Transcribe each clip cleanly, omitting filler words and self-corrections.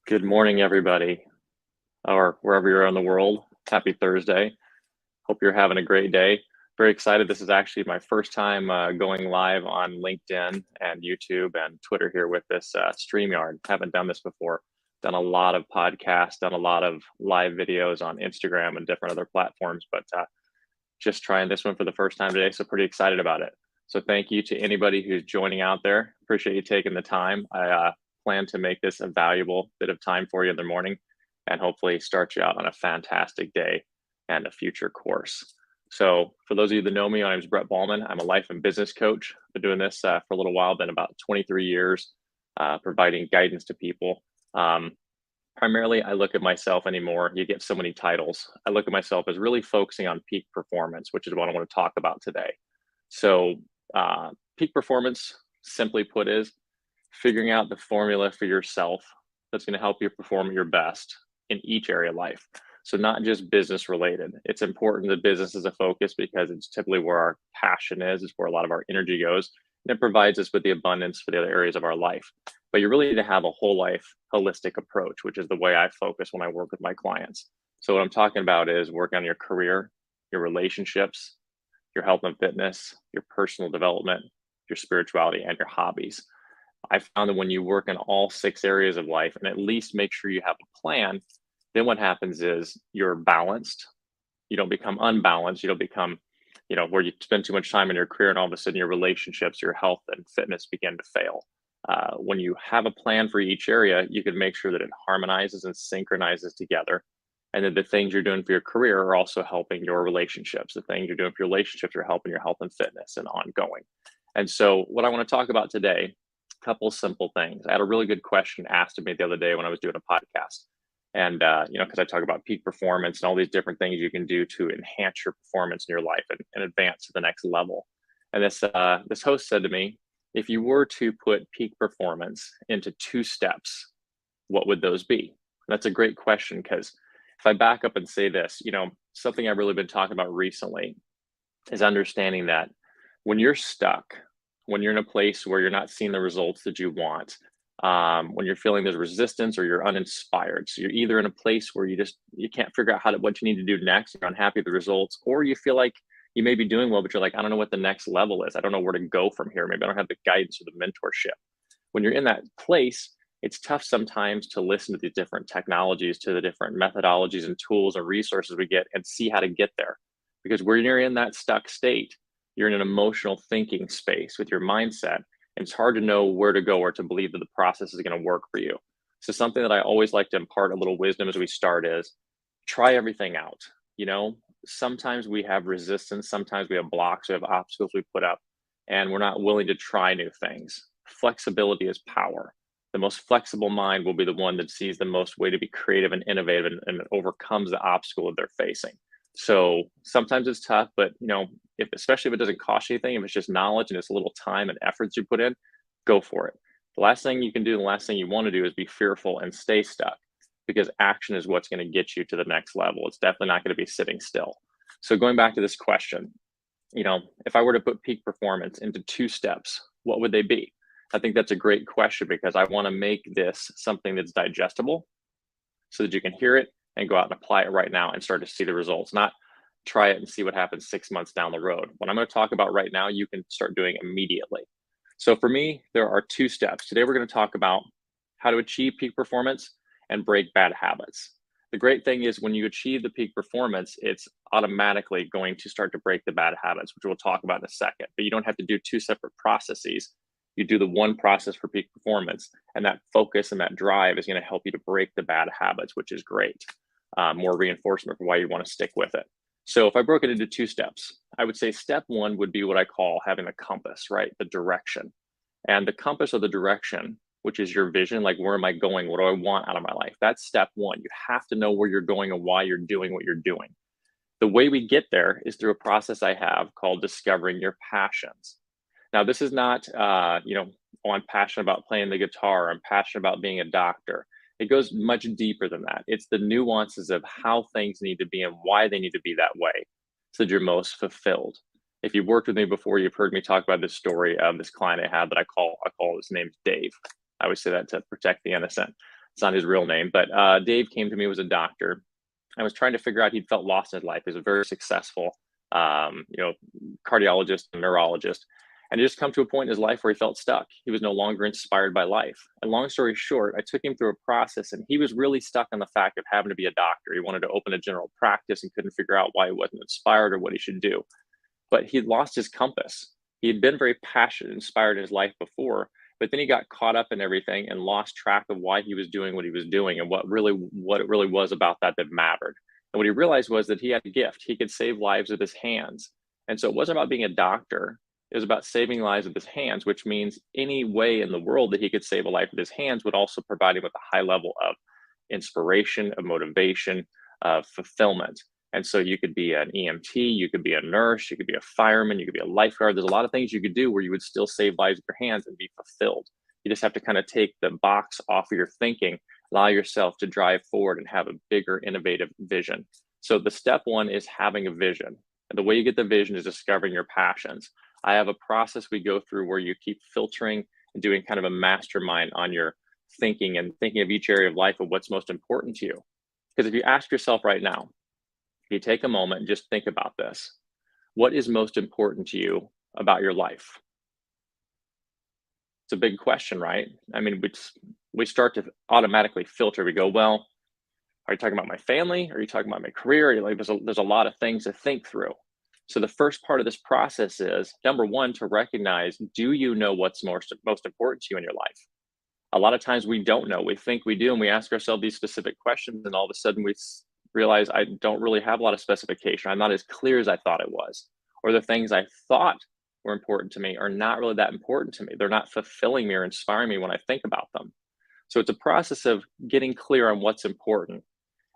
Good morning, everybody, or wherever you're in the world. Happy Thursday. Hope you're having a great day. Very excited. This is actually my first time going live on LinkedIn and YouTube and Twitter here with this StreamYard. Haven't done this before. Done a lot of podcasts, done a lot of live videos on Instagram and different other platforms, but just trying this one for the first time today. So pretty excited about it. So thank you to anybody who's joining out there. Appreciate you taking the time. I plan to make this a valuable bit of time for you in the morning and hopefully start you out on a fantastic day and a future course. So for those of you that know me, my name is Brett Ballman. I'm a life and business coach. Been doing this for a little while, been about 23 years, providing guidance to people. Primarily, I look at myself anymore. You get so many titles. I look at myself as really focusing on peak performance, which is what I want to talk about today. So, peak performance, simply put, is figuring out the formula for yourself that's going to help you perform your best in each area of life. So, not just business related. It's important that business is a focus because it's typically where our passion is, it's where a lot of our energy goes, and it provides us with the abundance for the other areas of our life. But you really need to have a whole life holistic approach, which is the way I focus when I work with my clients. So, what I'm talking about is working on your career, your relationships, your health and fitness, your personal development, your spirituality, and your hobbies. I found that when you work in all six areas of life and at least make sure you have a plan, then what happens is you're balanced. You don't become unbalanced. You don't become, where you spend too much time in your career and all of a sudden your relationships, your health and fitness begin to fail. When you have a plan for each area, you can make sure that it harmonizes and synchronizes together. And then the things you're doing for your career are also helping your relationships. The things you're doing for your relationships are helping your health and fitness and ongoing. And so, what I want to talk about today, a couple simple things. I had a really good question asked of me the other day when I was doing a podcast. And, because I talk about peak performance and all these different things you can do to enhance your performance in your life and advance to the next level. And this host said to me, if you were to put peak performance into two steps, what would those be? And that's a great question because if I back up and say this, something I've really been talking about recently is understanding that when you're stuck, when you're in a place where you're not seeing the results that you want, when you're feeling there's resistance or you're uninspired, so you're either in a place where you can't figure out what you need to do next, you're unhappy with the results, or you feel like you may be doing well, but you're like, I don't know what the next level is. I don't know where to go from here. Maybe I don't have the guidance or the mentorship. When you're in that place, it's tough sometimes to listen to these different technologies, to the different methodologies and tools and resources we get and see how to get there. Because when you're in that stuck state, you're in an emotional thinking space with your mindset. And it's hard to know where to go or to believe that the process is going to work for you. So something that I always like to impart a little wisdom as we start is try everything out. Sometimes we have resistance, sometimes we have blocks, we have obstacles we put up, and we're not willing to try new things. Flexibility is power. The most flexible mind will be the one that sees the most way to be creative and innovative and overcomes the obstacle that they're facing. So sometimes it's tough, but especially if it doesn't cost you anything, if it's just knowledge and it's a little time and efforts you put in, go for it. The last thing you can do, the last thing you want to do is be fearful and stay stuck because action is what's going to get you to the next level. It's definitely not going to be sitting still. So going back to this question, if I were to put peak performance into two steps, what would they be? I think that's a great question because I want to make this something that's digestible so that you can hear it and go out and apply it right now and start to see the results, not try it and see what happens 6 months down the road. What I'm going to talk about right now, you can start doing immediately. So for me, there are two steps. Today, we're going to talk about how to achieve peak performance and break bad habits. The great thing is when you achieve the peak performance, it's automatically going to start to break the bad habits, which we'll talk about in a second. But you don't have to do two separate processes. You do the one process for peak performance, and that focus and that drive is going to help you to break the bad habits, which is great. More reinforcement for why you want to stick with it. So if I broke it into two steps, I would say step one would be what I call having a compass, right? The direction. And the compass or the direction, which is your vision, like where am I going? What do I want out of my life? That's step one. You have to know where you're going and why you're doing what you're doing. The way we get there is through a process I have called discovering your passions. Now, this is not, I'm passionate about playing the guitar. I'm passionate about being a doctor. It goes much deeper than that. It's the nuances of how things need to be and why they need to be that way so that you're most fulfilled. If you've worked with me before, you've heard me talk about this story of this client I had that I call his name's Dave. I always say that to protect the innocent. It's not his real name, but Dave came to me, was a doctor. I was trying to figure out, he'd felt lost in his life. He was a very successful, you know, cardiologist, neurologist, and he just come to a point in his life where he felt stuck. He was no longer inspired by life. And long story short, I took him through a process, and he was really stuck on the fact of having to be a doctor. He wanted to open a general practice and couldn't figure out why he wasn't inspired or what he should do. But he'd lost his compass. He had been very passionate, inspired in his life before, but then he got caught up in everything and lost track of why he was doing what he was doing and what it really was about that that mattered. And what he realized was that he had a gift. He could save lives with his hands. And so it wasn't about being a doctor. It was about saving lives with his hands, which means any way in the world that he could save a life with his hands would also provide him with a high level of inspiration, of motivation, of fulfillment. And so you could be an EMT, you could be a nurse, you could be a fireman, you could be a lifeguard. There's a lot of things you could do where you would still save lives with your hands and be fulfilled. You just have to kind of take the box off of your thinking, allow yourself to drive forward and have a bigger, innovative vision. So the step one is having a vision. And the way you get the vision is discovering your passions. I have a process we go through where you keep filtering and doing kind of a mastermind on your thinking and thinking of each area of life of what's most important to you. Because if you ask yourself right now, if you take a moment and just think about this, what is most important to you about your life? It's a big question, right? I mean, we start to automatically filter. We go, well, are you talking about my family? Are you talking about my career? Like, there's a lot of things to think through. So the first part of this process is, number one, to recognize, do you know what's most important to you in your life? A lot of times we don't know. We think we do, and we ask ourselves these specific questions, and all of a sudden we realize I don't really have a lot of specification. I'm not as clear as I thought it was. Or the things I thought were important to me are not really that important to me. They're not fulfilling me or inspiring me when I think about them. So it's a process of getting clear on what's important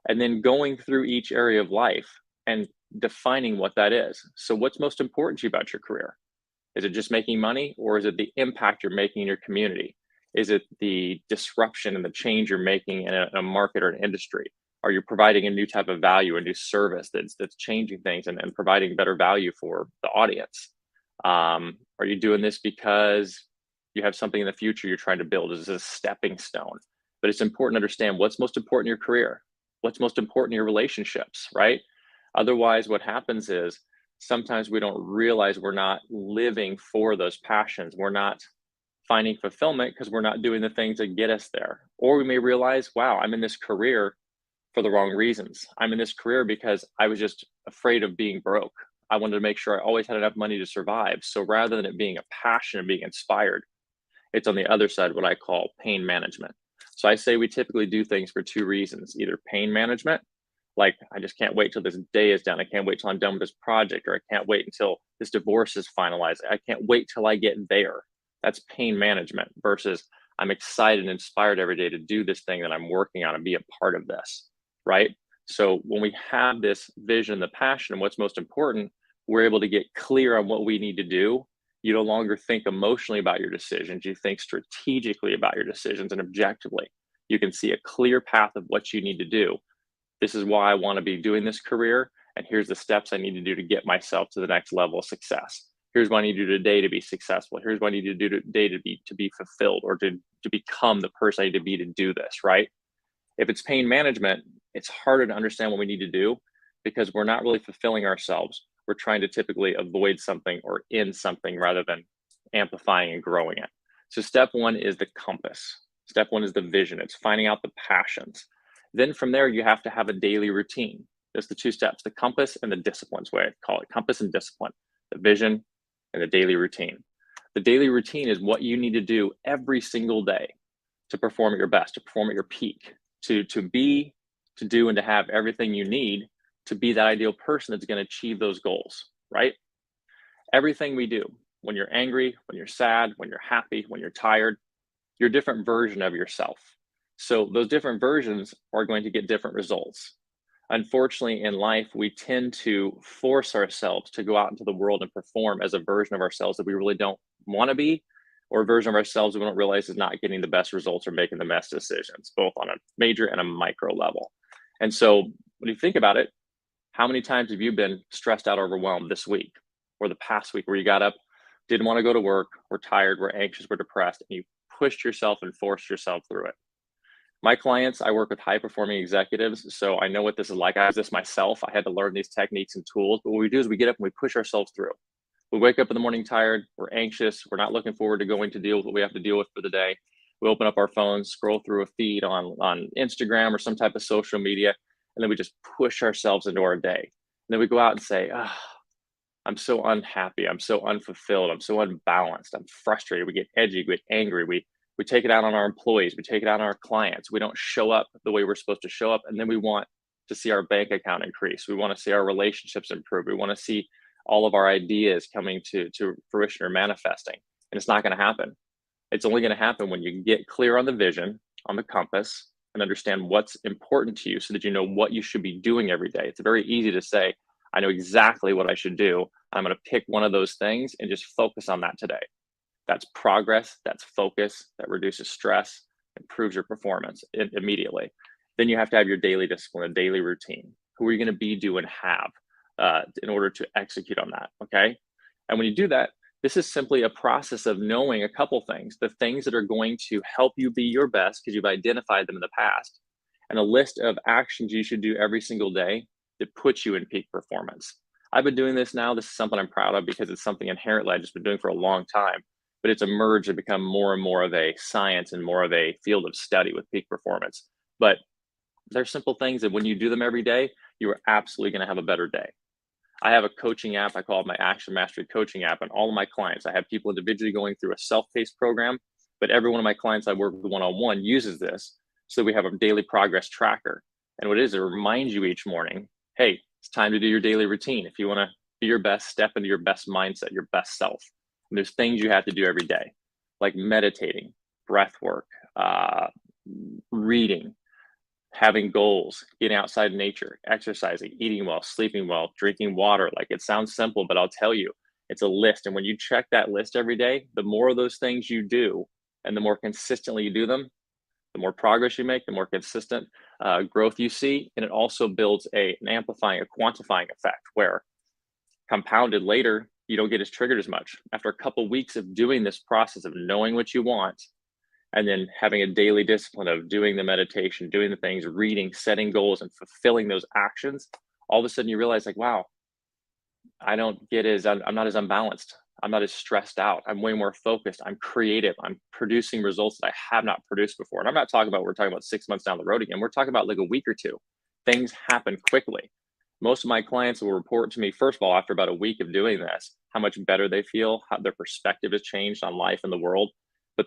and then going through each area of life and defining what that is. So what's most important to you about your career? Is it just making money, or is it the impact you're making in your community? Is it the disruption and the change you're making in a market or an industry? Are you providing a new type of value, a new service that's changing things and providing better value for the audience? Are you doing this because you have something in the future you're trying to build? Is this a stepping stone? But it's important to understand what's most important in your career, what's most important in your relationships, right? Otherwise, what happens is sometimes we don't realize we're not living for those passions. We're not finding fulfillment because we're not doing the things that get us there. Or we may realize, wow, I'm in this career for the wrong reasons. I'm in this career because I was just afraid of being broke. I wanted to make sure I always had enough money to survive. So rather than it being a passion and being inspired, it's on the other side, what I call pain management. So I say we typically do things for two reasons: either pain management, like I just can't wait till this day is done. I can't wait till I'm done with this project, or I can't wait until this divorce is finalized. I can't wait till I get there. That's pain management versus I'm excited and inspired every day to do this thing that I'm working on and be a part of this, right? So when we have this vision, the passion, and what's most important, we're able to get clear on what we need to do. You no longer think emotionally about your decisions. You think strategically about your decisions and objectively. You can see a clear path of what you need to do. This is why I want to be doing this career, and here's the steps I need to do to get myself to the next level of success. Here's what I need to do today to be successful. Here's what I need to do today to be fulfilled, or to become the person I need to be to do this, right? If it's pain management, it's harder to understand what we need to do because we're not really fulfilling ourselves. We're trying to typically avoid something or in something rather than amplifying and growing it. So step one is the compass. Step one is the vision. It's finding out the passions. Then from there, you have to have a daily routine. There's the two steps: the compass and the disciplines, way I call it: compass and discipline, the vision and the daily routine. The daily routine is what you need to do every single day to perform at your best, to perform at your peak, to do and to have everything you need to be that ideal person that's going to achieve those goals, right? Everything we do, when you're angry, when you're sad, when you're happy, when you're tired, you're a different version of yourself. So those different versions are going to get different results. Unfortunately, in life, we tend to force ourselves to go out into the world and perform as a version of ourselves that we really don't want to be, or a version of ourselves we don't realize is not getting the best results or making the best decisions, both on a major and a micro level. And so when you think about it, how many times have you been stressed out, overwhelmed this week or the past week, where you got up, didn't want to go to work, were tired, were anxious, were depressed, and you pushed yourself and forced yourself through it? My clients, I work with high performing executives, so I know what this is like. I was this myself. I had to learn these techniques and tools. But what we do is we get up and we push ourselves through. We wake up in the morning tired, we're anxious, we're not looking forward to going to deal with what we have to deal with for the day. We open up our phones, scroll through a feed on Instagram or some type of social media, and then we just push ourselves into our day. And then we go out and say, oh, I'm so unhappy, I'm so unfulfilled, I'm so unbalanced, I'm frustrated. We get edgy, we get angry, we take it out on our employees, we take it out on our clients. We don't show up the way we're supposed to show up, and then we want to see our bank account increase. We want to see our relationships improve. We want to see all of our ideas coming to fruition or manifesting. And it's not going to happen. It's only going to happen when you get clear on the vision, on the compass, and understand what's important to you so that you know what you should be doing every day. It's very easy to say, I know exactly what I should do. I'm going to pick one of those things and just focus on that today. That's progress, that's focus, that reduces stress, improves your performance immediately. Then you have to have your daily discipline, a daily routine. Who are you going to be, do, and have in order to execute on that? Okay. And when you do that, this is simply a process of knowing a couple things, the things that are going to help you be your best because you've identified them in the past, and a list of actions you should do every single day that puts you in peak performance. I've been doing this now. This is something I'm proud of because it's something inherently I've just been doing for a long time, but it's emerged and become more and more of a science and more of a field of study with peak performance. But they're simple things that when you do them every day, you are absolutely going to have a better day. I have a coaching app. I call it my Action Mastery coaching app. And all of my clients, I have people individually going through a self-paced program, but every one of my clients I work with one-on-one uses this. So we have a daily progress tracker. And what it is, it reminds you each morning, hey, it's time to do your daily routine. If you want to be your best, step into your best mindset, your best self. And there's things you have to do every day, like meditating, breath work, reading, having goals, getting outside in nature, exercising, eating well, sleeping well, drinking water. Like, it sounds simple, but I'll tell you, it's a list. And when you check that list every day, the more of those things you do and the more consistently you do them, the more progress you make, the more consistent growth you see. And it also builds an amplifying, a quantifying effect where compounded later, you don't get as triggered as much. After a couple of weeks of doing this process of knowing what you want, and then having a daily discipline of doing the meditation, doing the things, reading, setting goals, and fulfilling those actions, all of a sudden you realize, like, wow, I'm not as unbalanced. I'm not as stressed out. I'm way more focused. I'm creative. I'm producing results that I have not produced before. And I'm not talking about, we're talking about 6 months down the road again. We're talking about like a week or two. Things happen quickly. Most of my clients will report to me, first of all, after about a week of doing this, how much better they feel, how their perspective has changed on life and the world. But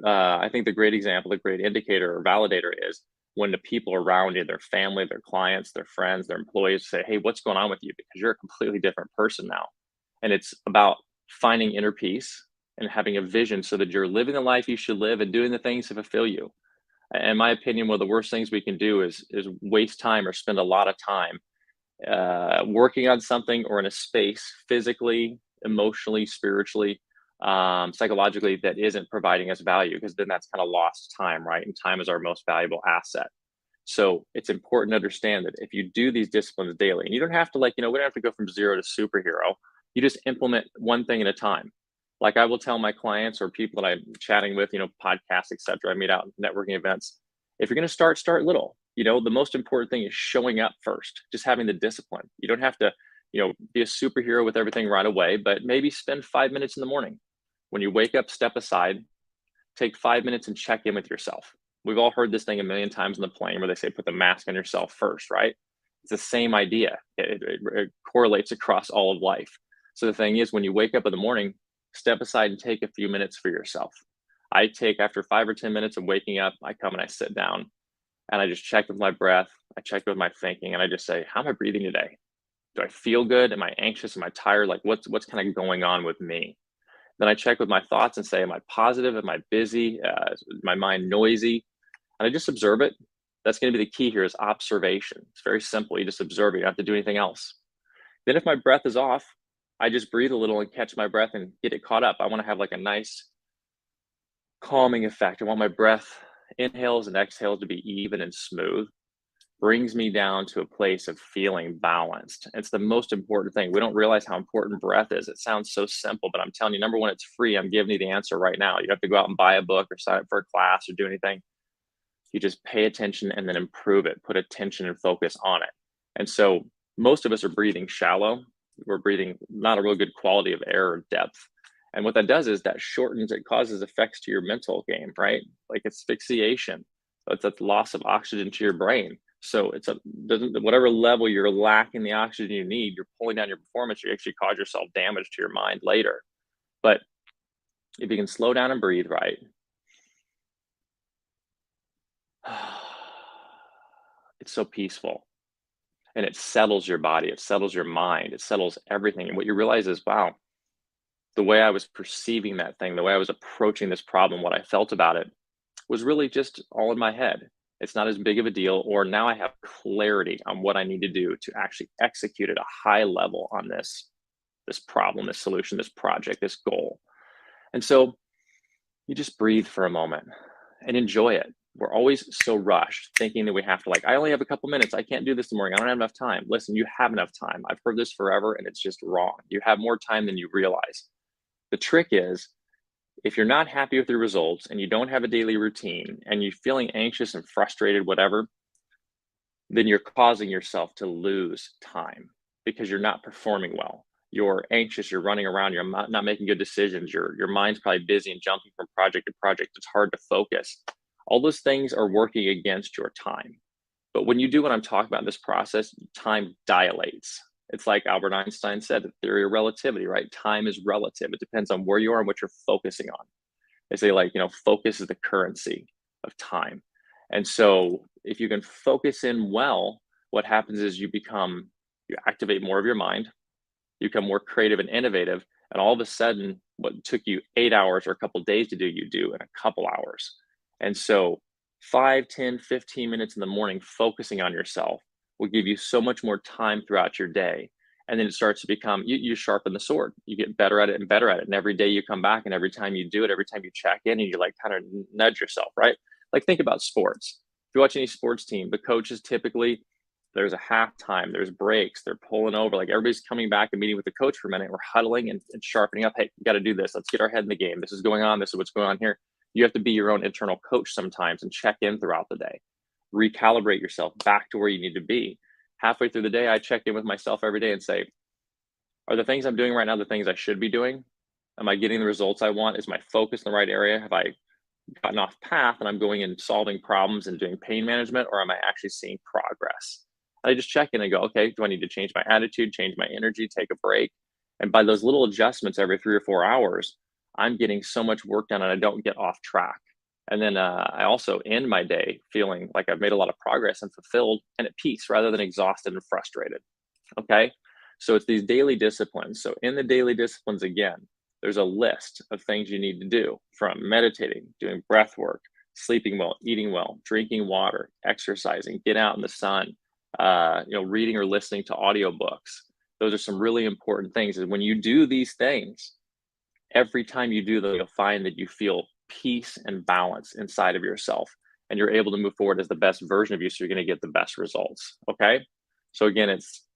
I think the great example, the great indicator or validator is when the people around you, their family, their clients, their friends, their employees say, hey, what's going on with you? Because you're a completely different person now. And it's about finding inner peace and having a vision so that you're living the life you should live and doing the things to fulfill you. In my opinion, one of the worst things we can do is waste time or spend a lot of time working on something or in a space physically, emotionally, spiritually, psychologically that isn't providing us value, because then that's kind of lost time, right? And time is our most valuable asset. So it's important to understand that if you do these disciplines daily, and you don't have to we don't have to go from zero to superhero. You just implement one thing at a time. Like I will tell my clients or people that I'm chatting with, podcasts, etc. I meet out networking events. If you're going to start little. The most important thing is showing up first, just having the discipline. You don't have to, be a superhero with everything right away, but maybe spend 5 minutes in the morning. When you wake up, step aside, take 5 minutes and check in with yourself. We've all heard this thing a million times on the plane where they say, put the mask on yourself first, right? It's the same idea. It correlates across all of life. So the thing is, when you wake up in the morning, step aside and take a few minutes for yourself. After 5 or 10 minutes of waking up, I come and I sit down and I just check with my breath. I check with my thinking, and I just say, how am I breathing today? Do I feel good? Am I anxious? Am I tired? Like what's kind of going on with me? Then I check with my thoughts and say, am I positive? Am I busy? Is my mind noisy? And I just observe it. That's going to be the key here, is observation. It's very simple. You just observe it. You don't have to do anything else. Then if my breath is off, I just breathe a little and catch my breath and get it caught up. I want to have like a nice calming effect. I want my breath, inhales and exhales, to be even and smooth. Brings me down to a place of feeling balanced. It's the most important thing. We don't realize how important breath is. It sounds so simple, but I'm telling you, number one, it's free. I'm giving you the answer right now. You don't have to go out and buy a book or sign up for a class or do anything. You just pay attention and then improve it, put attention and focus on it. And so most of us are breathing shallow. We're breathing not a real good quality of air or depth. And what that does is that shortens, it causes effects to your mental game, right? Like asphyxiation. It's a loss of oxygen to your brain. So it's a doesn't whatever level you're lacking the oxygen you need, you're pulling down your performance, you actually cause yourself damage to your mind later. But if you can slow down and breathe right, it's so peaceful and it settles your body, it settles your mind, it settles everything. And what you realize is, wow, the way I was perceiving that thing, the way I was approaching this problem, what I felt about it was really just all in my head. It's not as big of a deal, or now I have clarity on what I need to do to actually execute at a high level on this problem, this solution, this project, this goal. And so you just breathe for a moment and enjoy it. We're always so rushed thinking that we have to, like, I only have a couple minutes. I can't do this in the morning. I don't have enough time. Listen, you have enough time. I've heard this forever and it's just wrong. You have more time than you realize. The trick is, if you're not happy with your results and you don't have a daily routine and you're feeling anxious and frustrated, whatever, then you're causing yourself to lose time because you're not performing well. You're anxious, you're running around, you're not making good decisions, your mind's probably busy and jumping from project to project. It's hard to focus. All those things are working against your time. But when you do what I'm talking about in this process, time dilates. It's like Albert Einstein said, the theory of relativity, right? Time is relative. It depends on where you are and what you're focusing on. They say, like, focus is the currency of time. And so if you can focus in well, what happens is you activate more of your mind, you become more creative and innovative. And all of a sudden, what took you 8 hours or a couple days to do, you do in a couple hours. And so 5, 10, 15 minutes in the morning focusing on yourself will give you so much more time throughout your day. And then it starts to become, you sharpen the sword. You get better at it and better at it. And every day you come back and every time you do it, every time you check in and you like kind of nudge yourself, right? Like think about sports. If you watch any sports team, the coaches typically, there's a halftime, there's breaks, they're pulling over, like everybody's coming back and meeting with the coach for a minute. We're huddling and sharpening up. Hey, we got to do this. Let's get our head in the game. This is going on. This is what's going on here. You have to be your own internal coach sometimes and check in throughout the day. Recalibrate yourself back to where you need to be. Halfway through the day, I check in with myself every day and say, are the things I'm doing right now the things I should be doing? Am I getting the results I want? Is my focus in the right area? Have I gotten off path and I'm going and solving problems and doing pain management, or am I actually seeing progress? And I just check in and go, okay, do I need to change my attitude, change my energy, take a break? And by those little adjustments every 3 or 4 hours, I'm getting so much work done and I don't get off track. And then I also end my day feeling like I've made a lot of progress and fulfilled and at peace rather than exhausted and frustrated. Okay. So it's these daily disciplines. So in the daily disciplines, again, there's a list of things you need to do, from meditating, doing breath work, sleeping well, eating well, drinking water, exercising, get out in the sun, reading or listening to audiobooks. Those are some really important things. And when you do these things, every time you do them, you'll find that you feel peace and balance inside of yourself, and you're able to move forward as the best version of you. So you're going to get the best results. Okay. So again, it's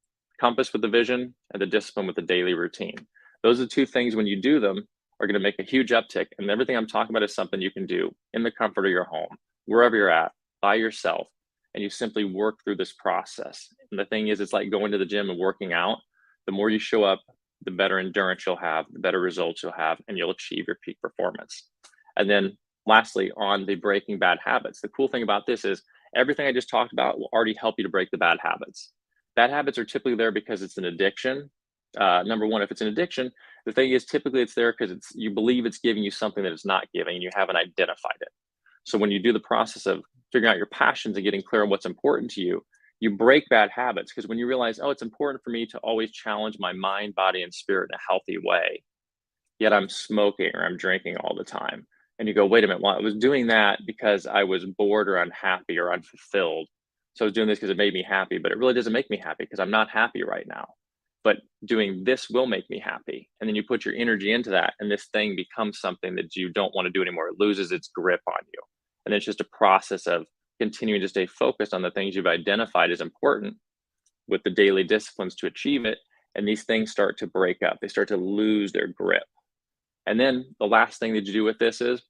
compass with the vision and the discipline with the daily routine. Those are two things, when you do them, are going to make a huge uptick. And everything I'm talking about is something you can do in the comfort of your home, wherever you're at, by yourself. And you simply work through this process. And the thing is, it's like going to the gym and working out. The more you show up, the better endurance you'll have, the better results you'll have, and you'll achieve your peak performance. And then lastly, on the breaking bad habits, the cool thing about this is everything I just talked about will already help you to break the bad habits. Bad habits are typically there because it's an addiction. Number one, if it's an addiction, the thing is typically it's there because you believe it's giving you something that it's not giving and you haven't identified it. So when you do the process of figuring out your passions and getting clear on what's important to you, you break bad habits, because when you realize, oh, it's important for me to always challenge my mind, body, and spirit in a healthy way, yet I'm smoking or I'm drinking all the time. And you go, wait a minute, well, I was doing that because I was bored or unhappy or unfulfilled. So I was doing this because it made me happy, but it really doesn't make me happy because I'm not happy right now. But doing this will make me happy. And then you put your energy into that, and this thing becomes something that you don't want to do anymore. It loses its grip on you. And it's just a process of continuing to stay focused on the things you've identified as important with the daily disciplines to achieve it. And these things start to break up, they start to lose their grip. And then the last thing that you do with this is,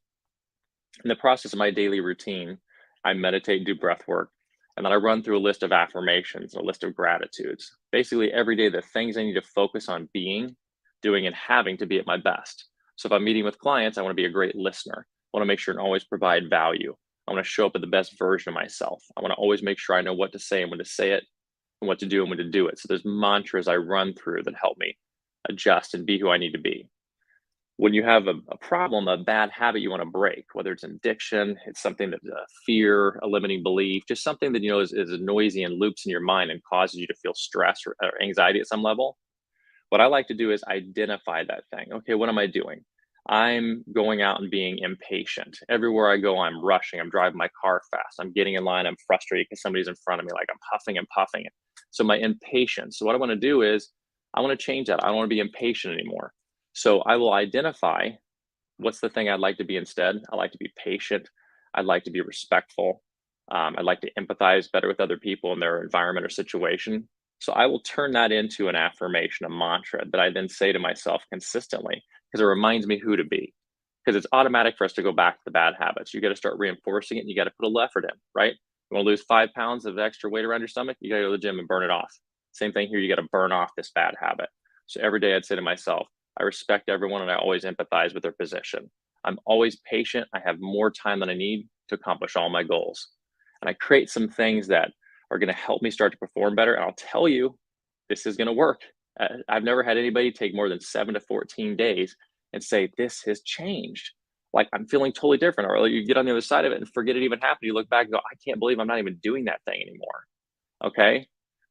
in the process of my daily routine, I meditate, do breath work, and then I run through a list of affirmations, a list of gratitudes. Basically, every day, the things I need to focus on being, doing, and having to be at my best. So if I'm meeting with clients, I want to be a great listener. I want to make sure and always provide value. I want to show up at the best version of myself. I want to always make sure I know what to say and when to say it, and what to do and when to do it. So there's mantras I run through that help me adjust and be who I need to be. When you have a problem, a bad habit you want to break, whether it's an addiction, it's something that fear, a limiting belief, just something that you know is noisy and loops in your mind and causes you to feel stress or anxiety at some level. What I like to do is identify that thing. Okay, what am I doing? I'm going out and being impatient. Everywhere I go, I'm rushing. I'm driving my car fast. I'm getting in line. I'm frustrated because somebody's in front of me, like I'm huffing and puffing. So my impatience. So what I want to do is I want to change that. I don't want to be impatient anymore. So I will identify what's the thing I'd like to be instead. I like to be patient. I'd like to be respectful. I'd like to empathize better with other people in their environment or situation. So I will turn that into an affirmation, a mantra that I then say to myself consistently because it reminds me who to be. Because it's automatic for us to go back to the bad habits. You got to start reinforcing it and you got to put a little effort in, right? You want to lose 5 pounds of extra weight around your stomach, you got to go to the gym and burn it off. Same thing here, you got to burn off this bad habit. So every day I'd say to myself, I respect everyone and I always empathize with their position. I'm always patient. I have more time than I need to accomplish all my goals. And I create some things that are going to help me start to perform better. And I'll tell you, this is going to work. I've never had anybody take more than 7 to 14 days and say, this has changed. Like I'm feeling totally different. Or you get on the other side of it and forget it even happened. You look back and go, I can't believe I'm not even doing that thing anymore. Okay.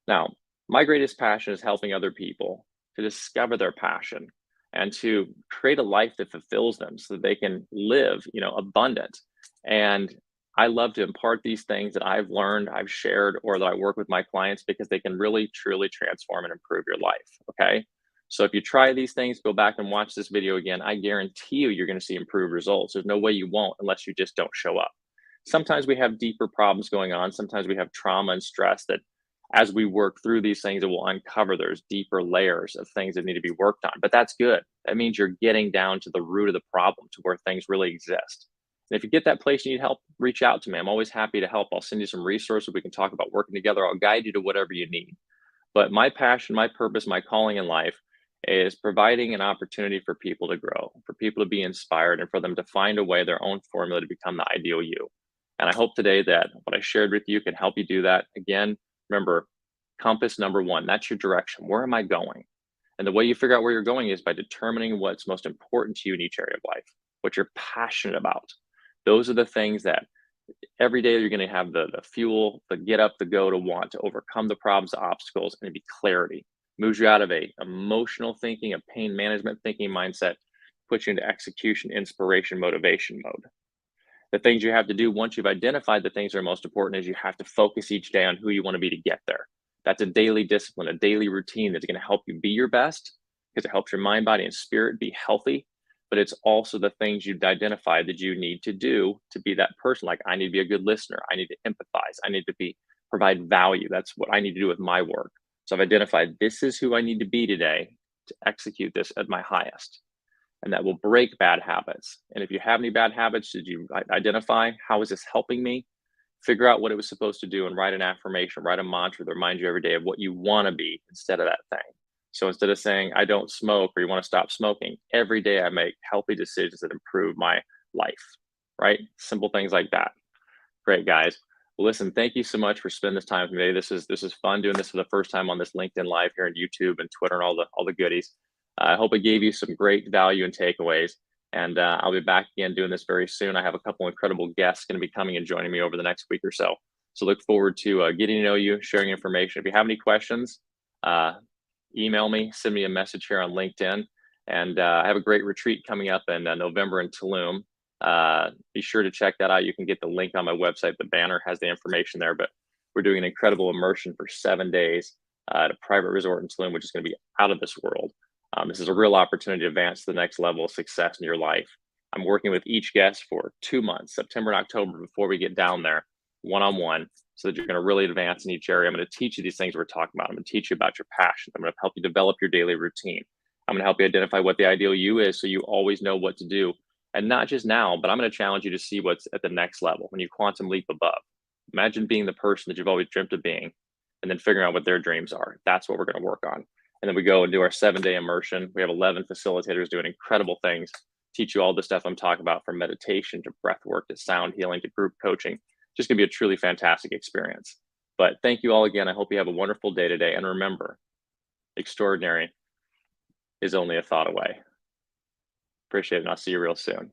Now, my greatest passion is helping other people to discover their passion and to create a life that fulfills them so that they can live, abundant. And I love to impart these things that I've learned, I've shared, or that I work with my clients because they can really, truly transform and improve your life. Okay. So if you try these things, go back and watch this video again. I guarantee you're going to see improved results. There's no way you won't unless you just don't show up. Sometimes we have deeper problems going on. Sometimes we have trauma and stress that as we work through these things, it will uncover there's deeper layers of things that need to be worked on. But that's good. That means you're getting down to the root of the problem, to where things really exist. And if you get that place you need help, reach out to me. I'm always happy to help. I'll send you some resources. We can talk about working together. I'll guide you to whatever you need. But my passion, my purpose, my calling in life is providing an opportunity for people to grow, for people to be inspired, and for them to find a way, their own formula to become the ideal you. And I hope today that what I shared with you can help you do that. Again, remember, compass number one, that's your direction. Where am I going? And the way you figure out where you're going is by determining what's most important to you in each area of life, what you're passionate about. Those are the things that every day you're going to have the fuel, the get up, the go to want to overcome the problems, the obstacles, and to be clarity. Moves you out of a emotional thinking, a pain management thinking mindset, puts you into execution, inspiration, motivation mode. The things you have to do once you've identified the things that are most important is you have to focus each day on who you want to be to get there. That's a daily discipline, a daily routine that's going to help you be your best because it helps your mind, body, and spirit be healthy. But it's also the things you've identified that you need to do to be that person. Like I need to be a good listener. I need to empathize. I need to provide value. That's what I need to do with my work. So I've identified this is who I need to be today to execute this at my highest. And that will break bad habits. And if you have any bad habits, did you identify how is this helping me? Figure out what it was supposed to do and write an affirmation, write a mantra that reminds you every day of what you want to be instead of that thing. So instead of saying, I don't smoke or you want to stop smoking, every day I make healthy decisions that improve my life, right? Simple things like that. Great, guys. Well, listen, thank you so much for spending this time with me. This is fun doing this for the first time on this LinkedIn Live here on YouTube and Twitter and all the goodies. I hope it gave you some great value and takeaways. And I'll be back again doing this very soon. I have a couple incredible guests going to be coming and joining me over the next week or so. So look forward to getting to know you, sharing information. If you have any questions, email me, send me a message here on LinkedIn. And I have a great retreat coming up in November in Tulum. Be sure to check that out. You can get the link on my website. The banner has the information there, but we're doing an incredible immersion for 7 days at a private resort in Tulum, which is going to be out of this world. This is a real opportunity to advance to the next level of success in your life. I'm working with each guest for 2 months, September and October, before we get down there one-on-one, so that you're going to really advance in each area. I'm going to teach you these things we're talking about. I'm going to teach you about your passion. I'm going to help you develop your daily routine. I'm going to help you identify what the ideal you is so you always know what to do And not just now, but I'm going to challenge you to see what's at the next level when you quantum leap above. Imagine being the person that you've always dreamt of being and then figuring out what their dreams are. That's what we're going to work on. And then we go and do our 7-day immersion. We have 11 facilitators doing incredible things, teach you all the stuff I'm talking about, from meditation to breath work to sound healing to group coaching. Just going to be a truly fantastic experience. But thank you all again. I hope you have a wonderful day today. And remember, extraordinary is only a thought away. Appreciate it, and I'll see you real soon.